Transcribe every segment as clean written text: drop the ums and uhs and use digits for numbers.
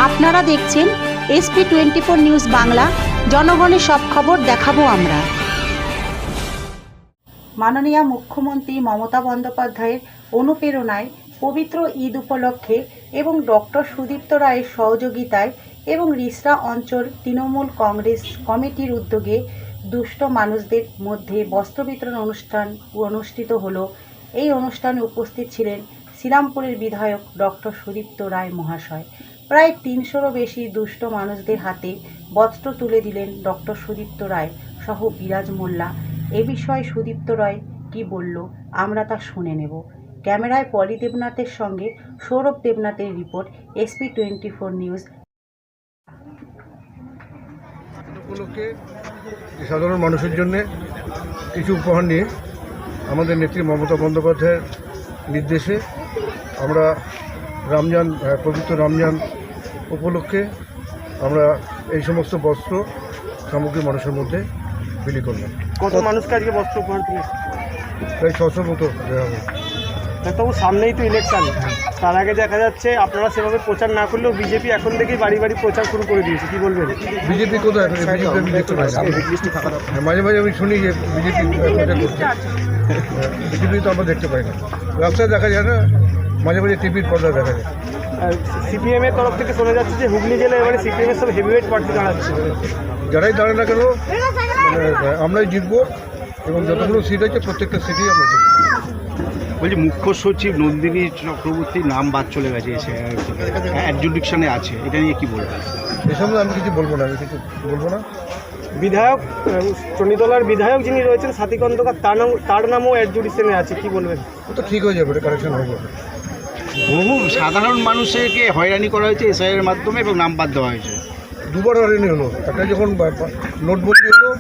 আপনারা দেখছেন SP24 news Bangla. জনগণের সব খবর দেখাবো আমরা। মাননীয় মুখ্যমন্ত্রী মমতা বন্দ্যোপাধ্যায়ের অনুপ্রেরণায় পবিত্র ঈদ উপলক্ষে এবং ডক্টর সুদীপ্ত রায়ের সহযোগিতায় এবং রিষড়া অঞ্চল তৃণমূল কংগ্রেস কমিটির উদ্যোগে দুস্থ মানুষদের মধ্যে বস্ত্র বিতরণ অনুষ্ঠান অনুষ্ঠিত হলো। এই অনুষ্ঠানে উপস্থিত ছিলেন শ্রীরামপুরের বিধায়ক ডক্টর সুদীপ্ত রায় মহাশয়। প্রায় ৩০০রও বেশি দুস্থ মানুষদের হাতে বস্ত্র তুলে দিলেন ডক্টর সুদীপ্ত রায় সহ বিরাজ মোল্লা। এ বিষয়ে সুদীপ্ত রায় কি বলল আমরা তা শুনে নেব। ক্যামেরায় পলি দেবনাথের সঙ্গে সৌরভ দেবনাথের রিপোর্ট, SP24 নিউজ। উপলক্ষে সাধারণ মানুষের জন্য কিছু উপহার নিয়ে আমাদের নেত্রী মমতা বন্দ্যোপাধ্যায়ের নির্দেশে আমরা পবিত্র রমজান উপলক্ষে আমরা এই সমস্ত বস্ত্র সামগ্রী মানুষের মধ্যে বিলি করলাম। কত মানুষকে আজকে বস্ত্র উপহার দিলেন? প্রায় 600 মতো দেওয়া হবে। তবু সামনেই তো ইলেকশন, তার আগে দেখা যাচ্ছে আপনারা সেভাবে প্রচার না করলেও বিজেপি এখন থেকেই বাড়ি বাড়ি প্রচার শুরু করে দিয়েছে, কি বলবেন? বিজেপি কোথায়? বিজেপি আমি দেখতে পাই না। মাঝে মাঝে আমি শুনি যে বিজেপি প্রচার করছে, বিজেপি তো আমরা দেখতে পাই না। রাস্তায় দেখা যায় না, মাঝে মাঝে টিভির পর্দায় দেখা যায়। সিপিএম এর তরফ থেকে শোনা যাচ্ছে যে হুগলি জেলায় এবারে সিপিএম এর সব হেভিওয়েট প্রার্থী দাঁড়াচ্ছে। যারাই দাঁড়ায় না কেন আমরাই জিতবো এবং যতগুলো সিট আছে প্রত্যেকটা সিটই আমরা জিতবো। বলছি, মুখ্য সচিব নন্দিনী চক্রবর্তীর নাম বাদ চলে গেছে, অ্যাডজুডিকশনে আছে, এটা নিয়ে কি বলবেন? এ সম্বন্ধে আমি কিছু বলবো না, বলবো না। বিধায়ক চণ্ডীতলার বিধায়ক যিনি রয়েছেন সাথী খন্দকার, তার নামও অ্যাডজুডিশনে আছে, কি বলবেন? ও তো ঠিক হয়ে যাবে, এটা কারেকশন হয়ে যাবে। বহু সাধারণ মানুষকে হয়রানি করা হয়েছে এসআইয়ের মাধ্যমে এবং নাম বাদ দেওয়া হয়েছে। দুবার হয়রানি হলো। একটা যখন নোটবন্দি হলো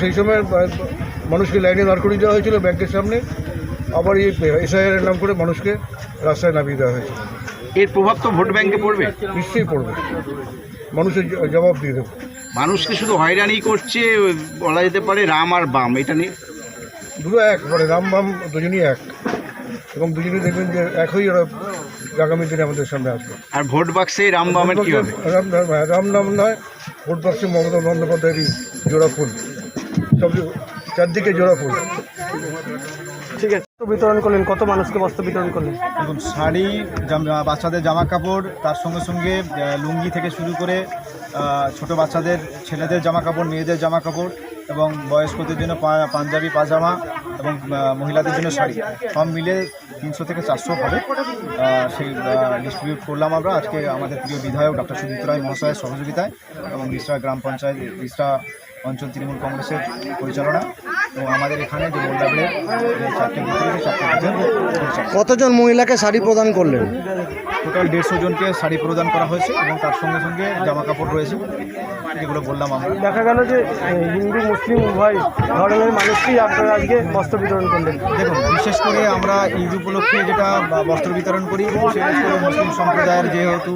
সেই সময় মানুষকে লাইনে দাঁড় করিয়ে দেওয়া হয়েছিল ব্যাংকের সামনে, আবার এই এসআইআর নাম করে মানুষকে রাস্তায় নামিয়ে দেওয়া হয়েছিল। এর প্রভাব তো ভোট ব্যাংকে পড়বে। নিশ্চয়ই পড়বে, মানুষের জবাব দিয়ে দেবে। মানুষকে শুধু হয়রানি করছে, বলা যেতে পারে রাম আর বাম, এটা নিয়ে দুটো এক, মানে রাম বাম দুজনই এক, এবং দুজনেই দেখবেন যে একই ওরা আগামী দিনে আমাদের সামনে আসবে। আর ভোট বাক্সে রাম বামের কী হবে? রাম নাম নয়, ভোট বাক্সে মমতা বন্দ্যোপাধ্যায়েরই জোড়া ফুল, সব চারদিকে জোড়া ফুল। ঠিক আছে, বিতরণ করলেন, কত মানুষকে বস্ত্র বিতরণ করলেন? দেখুন, শাড়ি, বাচ্চাদের জামা কাপড়, তার সঙ্গে সঙ্গে লুঙ্গি থেকে শুরু করে ছোট বাচ্চাদের, ছেলেদের জামা কাপড়, মেয়েদের জামা কাপড় এবং বয়স্কদের জন্য পাঞ্জাবি, পাজামা এবং মহিলাদের জন্য শাড়ি, সব মিলে 300 থেকে 400 হবে। সেই ডিস্ট্রিবিউট করলাম আমরা আজকে আমাদের প্রিয় বিধায়ক ডক্টর সুদীপ্ত রায় মহাশয়ের সহযোগিতায় এবং রিষড়া গ্রাম পঞ্চায়েত, রিষড়া অঞ্চল তৃণমূল কংগ্রেসের পরিচালনা এবং আমাদের এখানে যে মোল্লাবের 4টে বুথে 4টে বুথের। কতজন মহিলাকে শাড়ি প্রদান করলেন? টোটাল 150 জনকে শাড়ি প্রদান করা হয়েছে এবং তার সঙ্গে সঙ্গে জামা কাপড় রয়েছে, যেগুলো বললাম আমরা। দেখা গেল যে হিন্দু মুসলিম উভয় ধর্মের মানুষকেই আপনারা আজকে বস্ত্র বিতরণ করলেন। দেখুন, বিশেষ করে আমরা ঈদ উপলক্ষে যেটা বস্ত্র বিতরণ করি, বিশেষ করে মুসলিম সম্প্রদায়ের যেহেতু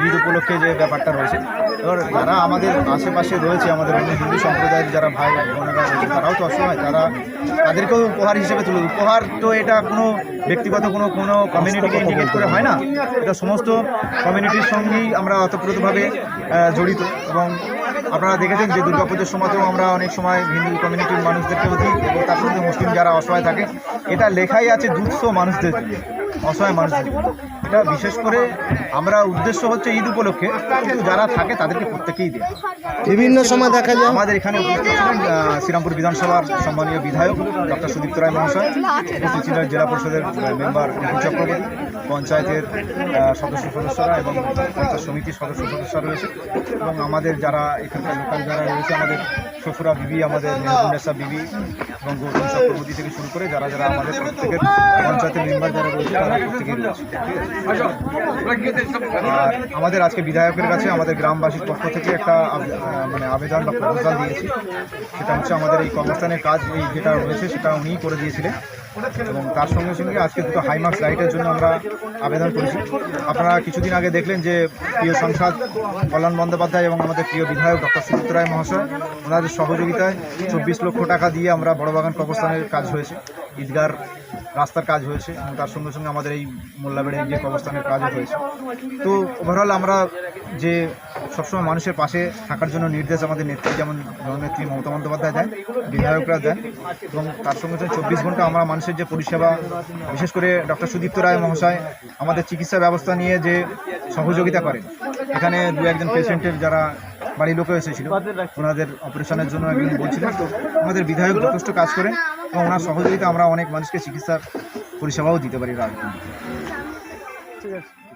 ঈদ উপলক্ষে যে ব্যাপারটা রয়েছে, এবার যারা আমাদের আশেপাশে রয়েছে, আমাদের অন্য হিন্দু সম্প্রদায়ের যারা ভাই বোনেরা রয়েছে, তারাও তো অসহায়, তাদেরকেও উপহার হিসেবে তুলে। উপহার তো এটা কোনো ব্যক্তিগত কোনো কমিউনিটিকে ইন্ডিকেট করে হয় না, এটা সমস্ত কমিউনিটির সঙ্গেই আমরা ওতপ্রোতভাবে জড়িত। এবং আপনারা দেখেছেন যে দুর্গাপুজোর সময়তেও আমরা অনেক সময় হিন্দু কমিউনিটির মানুষদেরকেও দিই এবং তার সঙ্গে মুসলিম যারা অসহায় থাকে, এটা লেখাই আছে দুঃস্থ মানুষদের, অসহায় মানুষদের। এটা বিশেষ করে আমরা উদ্দেশ্য হচ্ছে ঈদ উপলক্ষে, কিন্তু যারা থাকে তাদেরকে প্রত্যেকেই দেয়। বিভিন্ন সময় দেখা যায় আমাদের এখানে উপস্থিত ছিলেন শ্রীরামপুর বিধানসভার সম্মানীয় বিধায়ক ডক্টর সুদীপ্ত রায় মহাশয়, উপস্থিত ছিলেন জেলা পরিষদের মেম্বার নিপুণ চক্রবর্তী, পঞ্চায়েতের সদস্যরা এবং পঞ্চায়েত সমিতির সদস্যরা রয়েছে, এবং আমাদের যারা এখানকার লোকাল যারা রয়েছে, আমাদের শ্বশুরা বিবি, আমাদের মেহবুন্নেসা বিবি এবং গৌতম চক্রবর্তী থেকে শুরু করে যারা যারা আমাদের প্রত্যেকের পঞ্চায়েতের মেম্বার যারা রয়েছে, তারা প্রত্যেকেই রয়েছে। আর আমাদের আজকে বিধায়কের কাছে আমাদের গ্রামবাসীর পক্ষ থেকে একটা আবেদন বা প্রপোজাল দিয়েছি, সেটা হচ্ছে আমাদের এই কর্মস্থানের কাজ এই যেটা রয়েছে সেটা উনিই করে দিয়েছিলেন, এবং তার সঙ্গে সঙ্গে আজকে দুটো হাইমার্কস লাইটের জন্য আমরা আবেদন করেছি। আপনারা কিছুদিন আগে দেখলেন যে প্রিয় সাংসদ কল্যাণ বন্দ্যোপাধ্যায় এবং আমাদের প্রিয় বিধায়ক ডক্টর সুদীপ্ত রায় মহাশয়, ওনাদের সহযোগিতায় 24 লক্ষ টাকা দিয়ে আমরা বড়বাগান কবরস্থানের কাজ হয়েছে, ঈদগার রাস্তার কাজ হয়েছে এবং তার সঙ্গে সঙ্গে আমাদের এই মোল্লাবেড়ের যে কবরস্থানের কাজও হয়েছে। তো ওভারঅল আমরা যে সবসময় মানুষের পাশে থাকার জন্য নির্দেশ আমাদের নেত্রী যেমন জননেত্রী মমতা বন্দ্যোপাধ্যায় দেন, বিধায়করা দেন, এবং তার সঙ্গে সঙ্গে 24 ঘন্টা আমরা মানুষের যে পরিষেবা, বিশেষ করে ডক্টর সুদীপ্ত রায় মহাশয় আমাদের চিকিৎসা ব্যবস্থা নিয়ে যে সহযোগিতা করেন। এখানে দু একজন পেশেন্টের যারা বাড়ির লোকও এসেছিল, ওনাদের অপারেশনের জন্য একদিন বলছিলেন, তো আমাদের বিধায়ক যথেষ্ট কাজ করেন এবং ওনার সহযোগিতা আমরা অনেক মানুষকে চিকিৎসার পরিষেবাও দিতে পারি রাত। ঠিক আছে।